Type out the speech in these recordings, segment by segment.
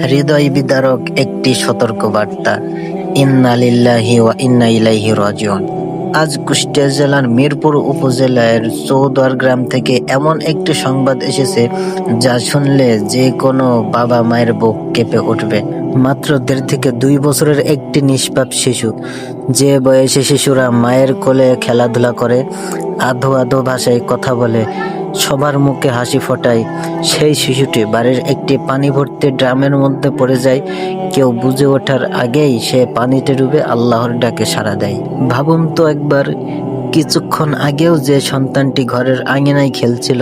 হৃদয় বিদারক একটি সতর্ক বার্তা। ইন্না লিল্লাহি ওয়া ইন্না ইলাইহি রাজিউন। আজ কুষ্টিয়া জেলার মিরপুর উপজেলার চৌদ্বার গ্রাম থেকে এমন একটি সংবাদ এসেছে যা শুনলে যে কোনো বাবা মায়ের বুক কেঁপে উঠবে। মাত্র 1.5 থেকে 2 বছরের একটি নিষ্পাপ শিশু, যে বয়সে শিশুরা মায়ের কোলে খেলাধুলা করে, আধো আধো ভাষায় কথা বলে, সবার মুখে হাসি ফোটায়, সেই শিশুটি বাড়ির একটি পানি ভর্তি ড্রামের মধ্যে পড়ে যায়। কেউ বুঝে ওঠার আগেই সে পানিতে ডুবে আল্লাহর ডাকে সাড়া দেয়। ভাবুন তো একবার, কিছুক্ষণ আগেও যে সন্তানটি ঘরের আঙিনায় খেলছিল,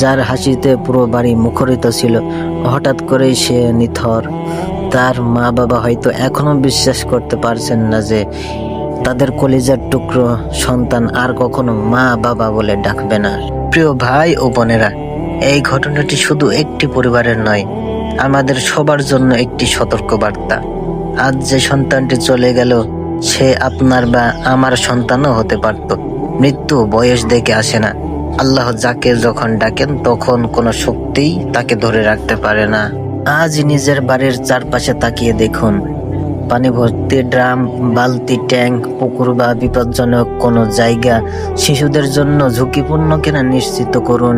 যার হাসিতে পুরো বাড়ি মুখরিত ছিল, হঠাৎ করেই সে নিথর। তার মা বাবা হয়তো এখনো বিশ্বাস করতে পারছেন না যে তাদের কলিজার টুকরো সন্তান আর কখনো মা বাবা বলে ডাকবে না। প্রিয় ভাই ও বোনেরা, এই ঘটনাটি শুধু একটি পরিবারের নয়, আমাদের সবার জন্য একটি সতর্ক বার্তা। আজ যে সন্তানটি চলে গেল, সে আপনার বা আমার সন্তানও হতে পারত। মৃত্যু বয়স দেখে আসে না। আল্লাহ যাকে যখন ডাকেন তখন কোনো শক্তিই তাকে ধরে রাখতে পারে না। আজ নিজের বাড়ির চারপাশে তাকিয়ে দেখুন, পানি ভর্তি ড্রাম, বালতি, ট্যাঙ্ক, পুকুর বা বিপজ্জনক কোনো জায়গা শিশুদের জন্য ঝুঁকিপূর্ণ কিনা নিশ্চিত করুন।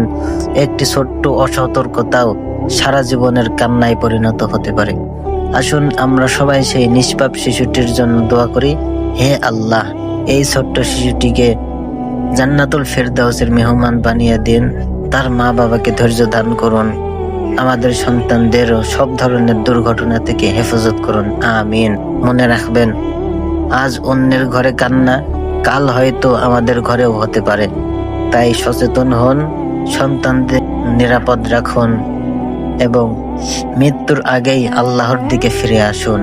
একটি ছোট্ট অসতর্কতাও সারা জীবনের কান্নায় পরিণত হতে পারে। আসুন আমরা সবাই সেই নিষ্পাপ শিশুটির জন্য দোয়া করি। হে আল্লাহ, এই ছোট্ট শিশুটিকে জান্নাতুল ফেরদাউসের মেহমান বানিয়ে দিন। তার মা বাবাকে ধৈর্য দান করুন। আমাদের সন্তানদেরও সব ধরনের দুর্ঘটনা থেকে হেফাজত করুন, আমিন। মনে রাখবেন, আজ অন্যের ঘরে কান্না, কাল হয়তো আমাদের ঘরেও হতে পারে। তাই সচেতন হন, সন্তানদের নিরাপদ রাখুন এবং মৃত্যুর আগেই আল্লাহর দিকে ফিরে আসুন।